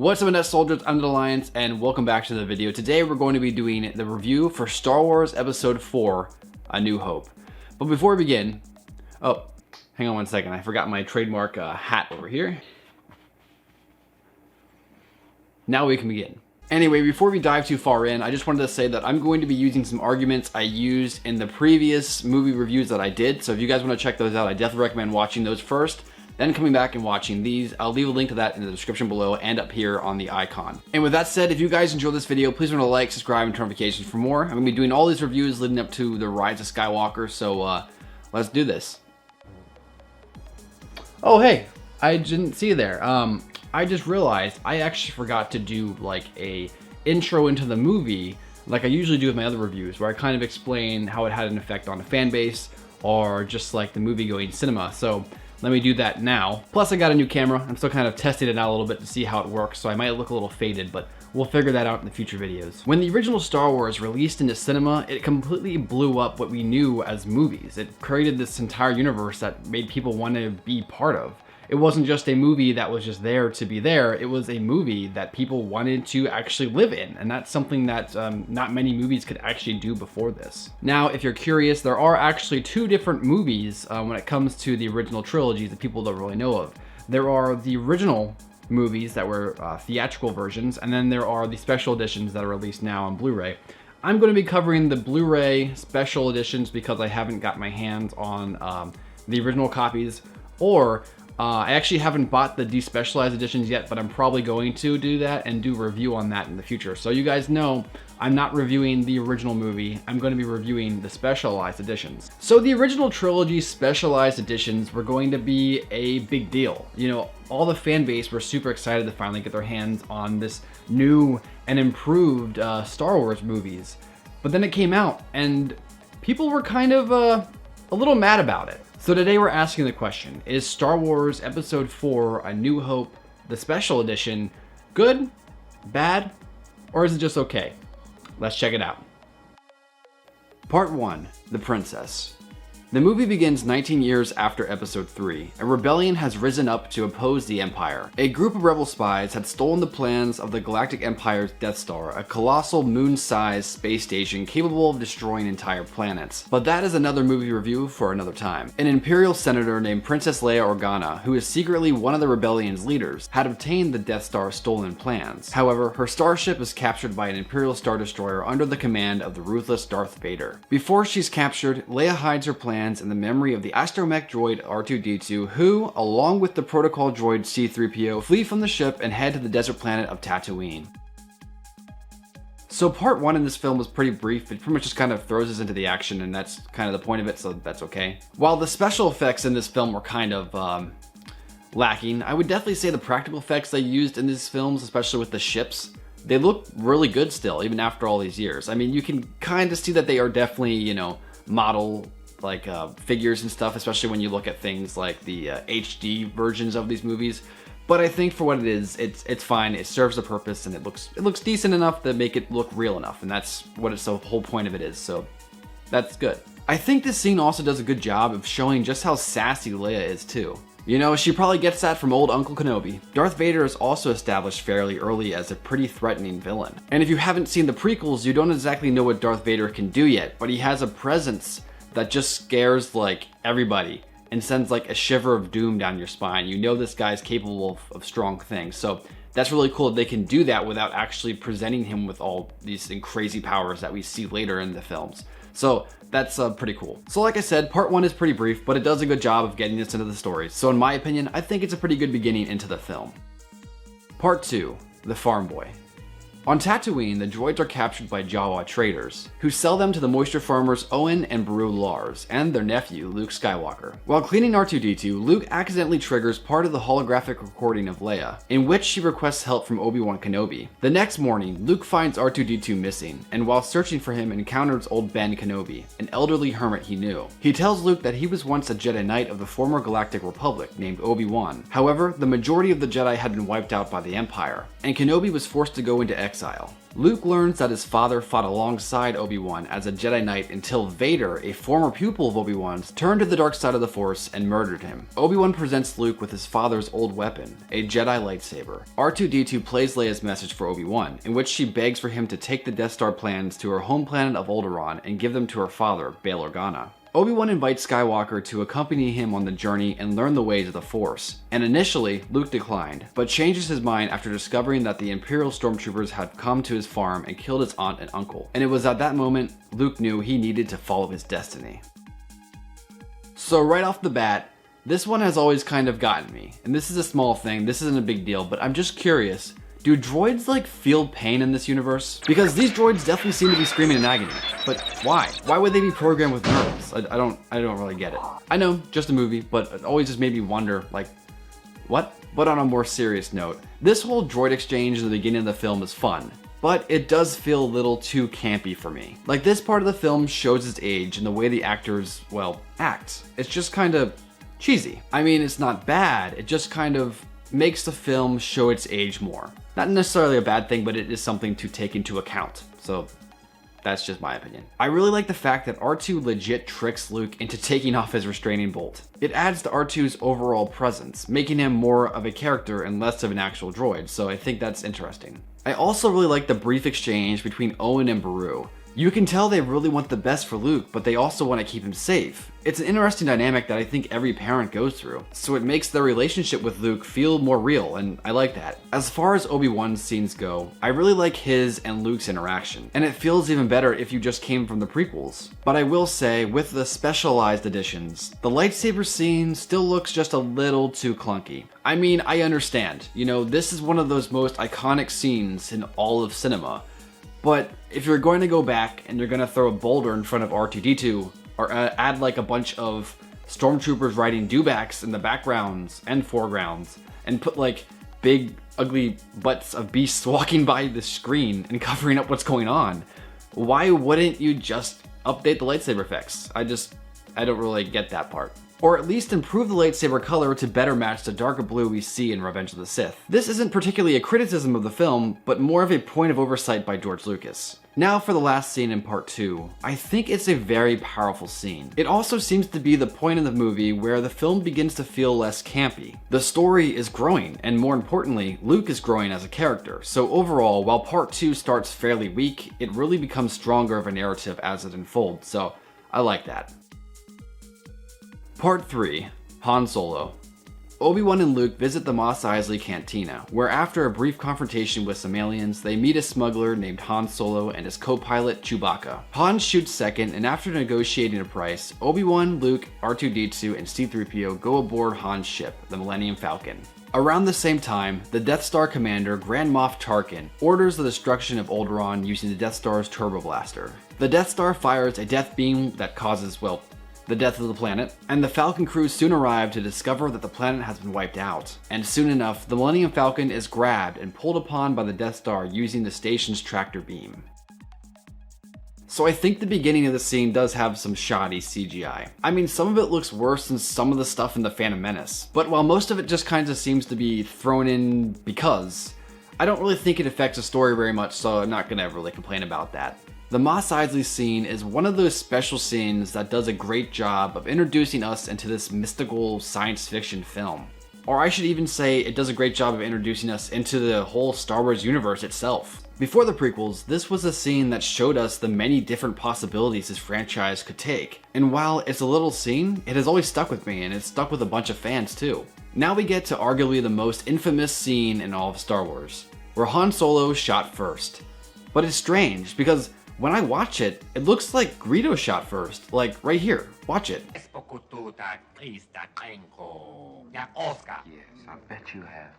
What's up, Menace soldiers? I'm the Alliance, and welcome back to the video. Today we're going to be doing the review for Star Wars Episode 4, A New Hope. But before we begin, oh, hang on one second. I forgot my trademark hat over here. Now we can begin. Anyway, before we dive too far in, I just wanted to say that I'm going to be using some arguments I used in the previous movie reviews that I did. So if you guys want to check those out, I definitely recommend watching those first, then coming back and watching these. I'll leave a link to that in the description below and up here on the icon. And with that said, if you guys enjoyed this video, please remember to like, subscribe, and turn notifications for more. I'm going to be doing all these reviews leading up to the Rise of Skywalker, so let's do this. Oh, hey, I didn't see you there. I just realized I actually forgot to do like a intro into the movie like I usually do with my other reviews, where I kind of explain how it had an effect on the fan base or just like the movie going cinema. So let me do that now. Plus I got a new camera. I'm still kind of testing it out a little bit to see how it works, so I might look a little faded, but we'll figure that out in the future videos. When the original Star Wars released into cinema, it completely blew up what we knew as movies. It created this entire universe that made people want to be part of. It wasn't just a movie that was just there to be there. It was a movie that people wanted to actually live in. And that's something that not many movies could actually do before this. Now, if you're curious, there are actually two different movies when it comes to the original trilogies that people don't really know of. There are the original movies that were theatrical versions, and then there are the special editions that are released now on Blu-ray. I'm going to be covering the Blu-ray special editions because I haven't got my hands on the original copies, or I actually haven't bought the despecialized editions yet, but I'm probably going to do that and do a review on that in the future. So you guys know I'm not reviewing the original movie. I'm going to be reviewing the specialized editions. So the original trilogy specialized editions were going to be a big deal. You know, all the fan base were super excited to finally get their hands on this new and improved Star Wars movies. But then it came out and people were kind of a little mad about it. So today we're asking the question, is Star Wars Episode 4, A New Hope, the special edition, good, bad, or is it just okay? Let's check it out. Part 1, The Princess. The movie begins 19 years after Episode 3. A rebellion has risen up to oppose the Empire. A group of rebel spies had stolen the plans of the Galactic Empire's Death Star, a colossal moon-sized space station capable of destroying entire planets. But that is another movie review for another time. An Imperial senator named Princess Leia Organa, who is secretly one of the rebellion's leaders, had obtained the Death Star's stolen plans. However, her starship is captured by an Imperial Star Destroyer under the command of the ruthless Darth Vader. Before she's captured, Leia hides her plans in the memory of the astromech droid R2-D2, who, along with the protocol droid C-3PO, flee from the ship and head to the desert planet of Tatooine. So part 1 in this film was pretty brief. It pretty much just kind of throws us into the action, and that's kind of the point of it, so that's okay. While the special effects in this film were kind of lacking, I would definitely say the practical effects they used in these films, especially with the ships, they look really good still, even after all these years. I mean, you can kind of see that they are definitely, you know, model like figures and stuff, especially when you look at things like the HD versions of these movies. But I think for what it is, it's fine. It serves a purpose, and it looks decent enough to make it look real enough, and that's what it's the whole point of it is. So that's good. I think this scene also does a good job of showing just how sassy Leia is too. You know, she probably gets that from old Uncle Kenobi. Darth Vader is also established fairly early as a pretty threatening villain. And if you haven't seen the prequels, you don't exactly know what Darth Vader can do yet, but he has a presence that just scares like everybody and sends like a shiver of doom down your spine. You know this guy's capable of strong things. So that's really cool that they can do that without actually presenting him with all these crazy powers that we see later in the films. So that's pretty cool. So like I said, part 1 is pretty brief, but it does a good job of getting us into the story. So in my opinion, I think it's a pretty good beginning into the film. Part 2, The Farm Boy. On Tatooine, the droids are captured by Jawa traders, who sell them to the moisture farmers Owen and Beru Lars, and their nephew, Luke Skywalker. While cleaning R2-D2, Luke accidentally triggers part of the holographic recording of Leia, in which she requests help from Obi-Wan Kenobi. The next morning, Luke finds R2-D2 missing, and while searching for him encounters old Ben Kenobi, an elderly hermit he knew. He tells Luke that he was once a Jedi Knight of the former Galactic Republic named Obi-Wan. However, the majority of the Jedi had been wiped out by the Empire, and Kenobi was forced to go into exile. Luke learns that his father fought alongside Obi-Wan as a Jedi Knight until Vader, a former pupil of Obi-Wan's, turned to the dark side of the Force and murdered him. Obi-Wan presents Luke with his father's old weapon, a Jedi lightsaber. R2-D2 plays Leia's message for Obi-Wan, in which she begs for him to take the Death Star plans to her home planet of Alderaan and give them to her father, Bail Organa. Obi-Wan invites Skywalker to accompany him on the journey and learn the ways of the Force, and initially, Luke declined, but changes his mind after discovering that the Imperial stormtroopers had come to his farm and killed his aunt and uncle, and it was at that moment Luke knew he needed to follow his destiny. So right off the bat, this one has always kind of gotten me, and this is a small thing, this isn't a big deal, but I'm just curious, do droids like feel pain in this universe? Because these droids definitely seem to be screaming in agony. But why? Why would they be programmed with nerves? I don't really get it. I know, just a movie, but it always just made me wonder, like, what? But on a more serious note, this whole droid exchange in the beginning of the film is fun, but it does feel a little too campy for me. Like, this part of the film shows its age and the way the actors, well, act. It's just kind of cheesy. I mean, it's not bad, it just kind of makes the film show its age more. Not necessarily a bad thing, but it is something to take into account. So that's just my opinion. I really like the fact that R2 legit tricks Luke into taking off his restraining bolt. It adds to R2's overall presence, making him more of a character and less of an actual droid, so I think that's interesting. I also really like the brief exchange between Owen and Beru. You can tell they really want the best for Luke, but they also want to keep him safe. It's an interesting dynamic that I think every parent goes through, so it makes their relationship with Luke feel more real, and I like that. As far as Obi-Wan's scenes go, I really like his and Luke's interaction, and it feels even better if you just came from the prequels. But I will say, with the specialized editions, the lightsaber scene still looks just a little too clunky. I mean, I understand, you know, this is one of those most iconic scenes in all of cinema, but if you're going to go back and you're going to throw a boulder in front of R2-D2, or add like a bunch of stormtroopers riding dewbacks in the backgrounds and foregrounds, and put like big ugly butts of beasts walking by the screen and covering up what's going on, why wouldn't you just update the lightsaber effects? I don't really get that part. Or at least improve the lightsaber color to better match the darker blue we see in Revenge of the Sith. This isn't particularly a criticism of the film, but more of a point of oversight by George Lucas. Now for the last scene in part 2. I think it's a very powerful scene. It also seems to be the point of the movie where the film begins to feel less campy. The story is growing, and more importantly, Luke is growing as a character. So overall, while part 2 starts fairly weak, it really becomes stronger of a narrative as it unfolds, so I like that. Part 3. Han Solo. Obi-Wan and Luke visit the Mos Eisley Cantina, where after a brief confrontation with some aliens, they meet a smuggler named Han Solo and his co-pilot Chewbacca. Han shoots second, and after negotiating a price, Obi-Wan, Luke, R2-D2, and C-3PO go aboard Han's ship, the Millennium Falcon. Around the same time, the Death Star commander, Grand Moff Tarkin, orders the destruction of Alderaan using the Death Star's turbo blaster. The Death Star fires a death beam that causes, well, the death of the planet, and the Falcon crew soon arrive to discover that the planet has been wiped out. And soon enough, the Millennium Falcon is grabbed and pulled upon by the Death Star using the station's tractor beam. So I think the beginning of the scene does have some shoddy CGI. I mean, some of it looks worse than some of the stuff in The Phantom Menace, but while most of it just kind of seems to be thrown in because, I don't really think it affects the story very much, so I'm not gonna really complain about that. The Mos Eisley scene is one of those special scenes that does a great job of introducing us into this mystical science fiction film. Or I should even say it does a great job of introducing us into the whole Star Wars universe itself. Before the prequels, this was a scene that showed us the many different possibilities this franchise could take. And while it's a little scene, it has always stuck with me, and it's stuck with a bunch of fans too. Now we get to arguably the most infamous scene in all of Star Wars, where Han Solo shot first. But it's strange, because when I watch it, it looks like Greedo shot first. Like, right here. Watch it. Yes, I bet you have.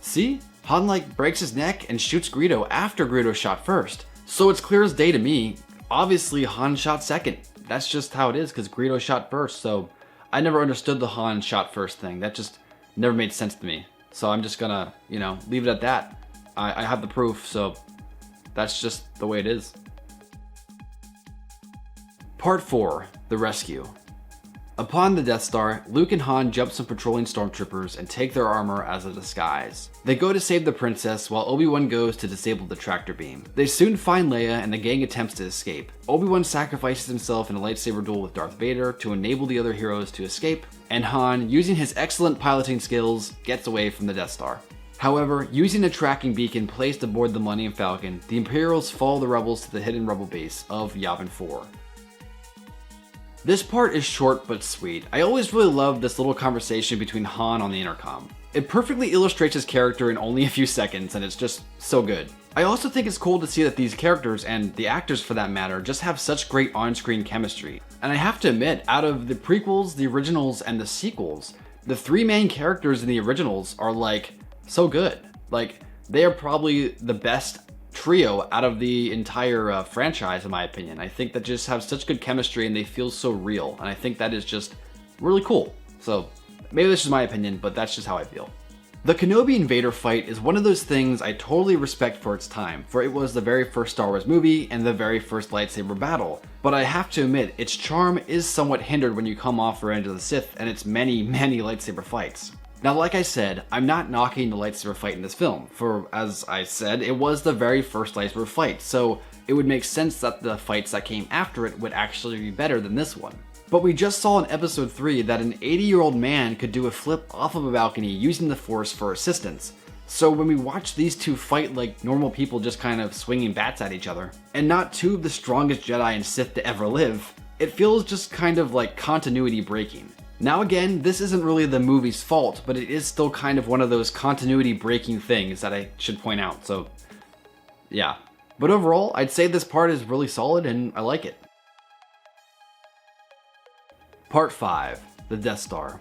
See? Han, like, breaks his neck and shoots Greedo after Greedo shot first. So it's clear as day to me, obviously Han shot second. That's just how it is, because Greedo shot first, so I never understood the Han shot first thing. That just never made sense to me. So I'm just gonna, leave it at that. I have the proof, so that's just the way it is. Part 4, The Rescue. Upon the Death Star, Luke and Han jump some patrolling stormtroopers and take their armor as a disguise. They go to save the princess while Obi-Wan goes to disable the tractor beam. They soon find Leia and the gang attempts to escape. Obi-Wan sacrifices himself in a lightsaber duel with Darth Vader to enable the other heroes to escape, and Han, using his excellent piloting skills, gets away from the Death Star. However, using a tracking beacon placed aboard the Millennium Falcon, the Imperials follow the rebels to the hidden rebel base of Yavin 4. This part is short but sweet. I always really loved this little conversation between Han on the intercom. It perfectly illustrates his character in only a few seconds, and it's just so good. I also think it's cool to see that these characters, and the actors for that matter, just have such great on-screen chemistry. And I have to admit, out of the prequels, the originals, and the sequels, the three main characters in the originals are like so good. Like, they are probably the best trio out of the entire franchise, in my opinion. I think that just have such good chemistry and they feel so real, and I think that is just really cool. So maybe this is my opinion, but that's just how I feel. The Kenobi and Vader fight is one of those things I totally respect for its time, for it was the very first Star Wars movie and the very first lightsaber battle. But I have to admit, its charm is somewhat hindered when you come off Revenge of the Sith and its many lightsaber fights. Now, like I said, I'm not knocking the lightsaber fight in this film, for as I said, it was the very first lightsaber fight, so it would make sense that the fights that came after it would actually be better than this one. But we just saw in episode 3 that an 80-year-old man could do a flip off of a balcony using the Force for assistance. So when we watch these two fight like normal people just kind of swinging bats at each other, and not two of the strongest Jedi and Sith to ever live, it feels just kind of like continuity breaking. Now again, this isn't really the movie's fault, but it is still kind of one of those continuity breaking things that I should point out, so yeah. But overall, I'd say this part is really solid and I like it. Part 5. The Death Star.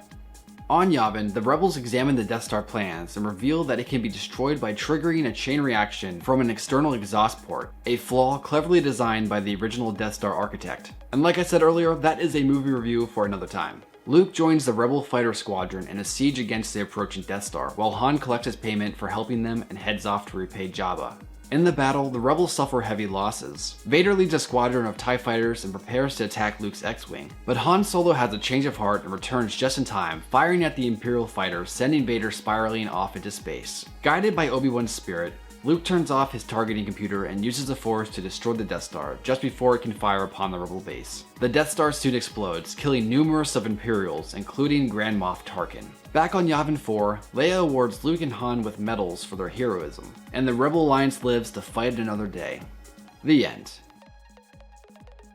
On Yavin, the rebels examine the Death Star plans and reveal that it can be destroyed by triggering a chain reaction from an external exhaust port, a flaw cleverly designed by the original Death Star architect. And like I said earlier, that is a movie review for another time. Luke joins the Rebel fighter squadron in a siege against the approaching Death Star, while Han collects his payment for helping them and heads off to repay Jabba. In the battle, the rebels suffer heavy losses. Vader leads a squadron of TIE fighters and prepares to attack Luke's X-Wing, but Han Solo has a change of heart and returns just in time, firing at the Imperial fighter, sending Vader spiraling off into space. Guided by Obi-Wan's spirit, Luke turns off his targeting computer and uses the Force to destroy the Death Star just before it can fire upon the Rebel base. The Death Star suit explodes, killing numerous of Imperials, including Grand Moff Tarkin. Back on Yavin 4, Leia awards Luke and Han with medals for their heroism, and the Rebel Alliance lives to fight another day. The end.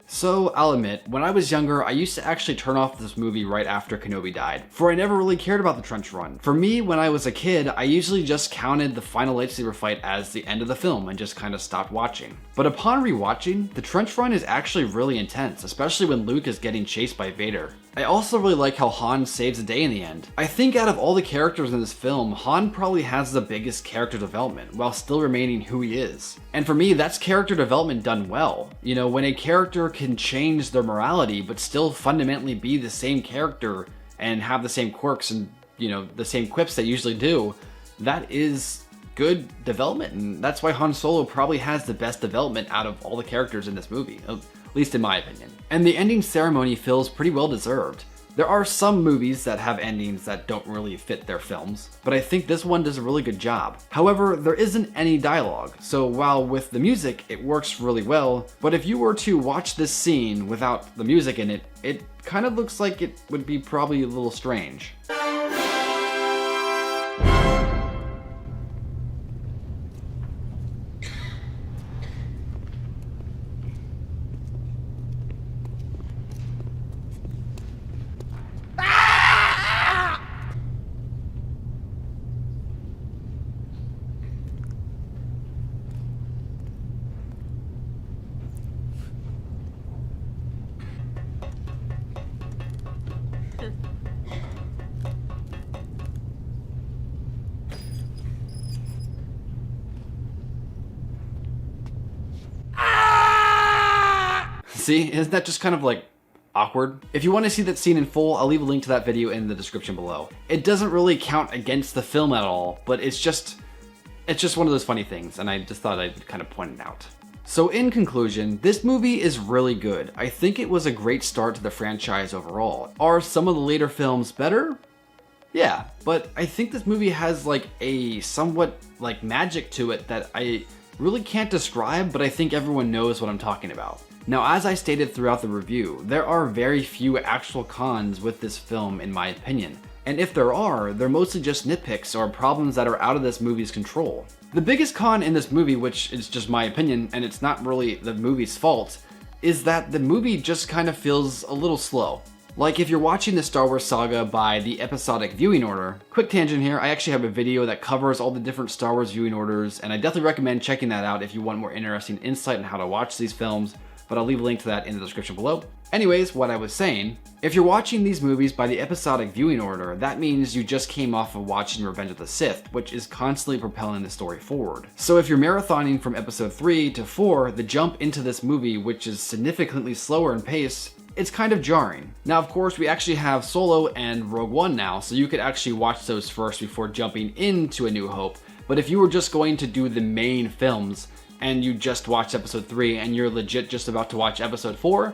So, I'll admit, when I was younger, I used to actually turn off this movie right after Kenobi died, for I never really cared about the trench run. For me, when I was a kid, I usually just counted the final lightsaber fight as the end of the film and just kind of stopped watching. But upon rewatching, the trench run is actually really intense, especially when Luke is getting chased by Vader. I also really like how Han saves the day in the end. I think out of all the characters in this film, Han probably has the biggest character development, while still remaining who he is. And for me, that's character development done well. You know, when a character can change their morality, but still fundamentally be the same character and have the same quirks and, you know, the same quips they usually do, that is good development. And that's why Han Solo probably has the best development out of all the characters in this movie. At least in my opinion. And the ending ceremony feels pretty well deserved. There are some movies that have endings that don't really fit their films, but I think this one does a really good job. However, there isn't any dialogue, so while with the music it works really well, but if you were to watch this scene without the music in it, it kind of looks like it would be probably a little strange. See, isn't that just kind of like awkward? If you want to see that scene in full, I'll leave a link to that video in the description below. It doesn't really count against the film at all, but it's just one of those funny things, and I just thought I'd kind of point it out. So in conclusion, this movie is really good. I think it was a great start to the franchise overall. Are some of the later films better? Yeah, but I think this movie has like a somewhat like magic to it that I really can't describe, but I think everyone knows what I'm talking about. Now, as I stated throughout the review, there are very few actual cons with this film in my opinion. And if there are, they're mostly just nitpicks or problems that are out of this movie's control. The biggest con in this movie, which is just my opinion, and it's not really the movie's fault, is that the movie just kind of feels a little slow. Like if you're watching the Star Wars saga by the episodic viewing order, quick tangent here, I actually have a video that covers all the different Star Wars viewing orders, and I definitely recommend checking that out if you want more interesting insight on how to watch these films, but I'll leave a link to that in the description below. Anyways, what I was saying, if you're watching these movies by the episodic viewing order, that means you just came off of watching Revenge of the Sith, which is constantly propelling the story forward. So if you're marathoning from episode 3 to 4, the jump into this movie, which is significantly slower in pace, it's kind of jarring. Now, of course, we actually have Solo and Rogue One now, so you could actually watch those first before jumping into A New Hope. But if you were just going to do the main films, and you just watched episode 3 and you're legit just about to watch episode 4,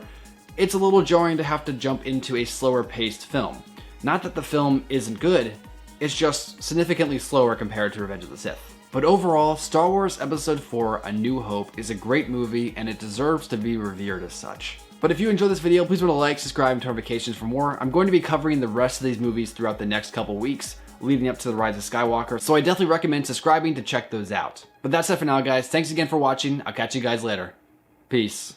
it's a little jarring to have to jump into a slower paced film. Not that the film isn't good, it's just significantly slower compared to Revenge of the Sith. But overall, Star Wars Episode 4 A New Hope is a great movie and it deserves to be revered as such. But if you enjoyed this video, please remember to like, subscribe, and turn notifications for more. I'm going to be covering the rest of these movies throughout the next couple weeks, leading up to the Rise of Skywalker, so I definitely recommend subscribing to check those out. But that's it for now, guys. Thanks again for watching. I'll catch you guys later. Peace.